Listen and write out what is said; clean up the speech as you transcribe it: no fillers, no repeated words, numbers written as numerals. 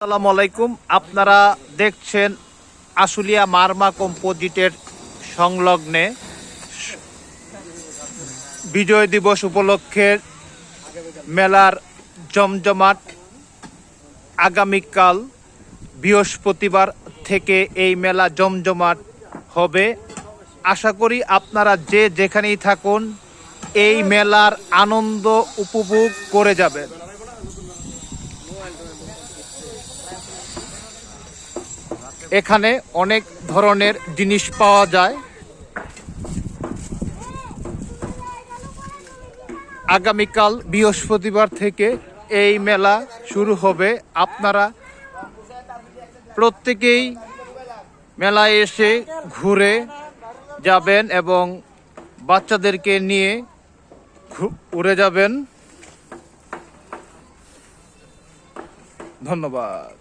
আসসালামু আলাইকুম। আপনারা দেখছেন আশুলিয়া মারমা কম্পোজিটের সংলগ্নে বিজয় দিবস উপলক্ষে মেলার জমজমাট। আগামীকাল বৃহস্পতিবার থেকে এই মেলা জমজমাট হবে। আশা করি আপনারা যে যেখানেই থাকুন এই মেলার আনন্দ উপভোগ করে যাবেন। এখানে অনেক ধরনের জিনিস পাওয়া যায়। আগামীকাল বৃহস্পতিবার থেকে এই মেলা শুরু হবে। আপনারা প্রত্যেকেই মেলায় এসে ঘুরে যাবেন এবং বাচ্চাদেরকে নিয়ে উড়ে যাবেন। ধন্যবাদ।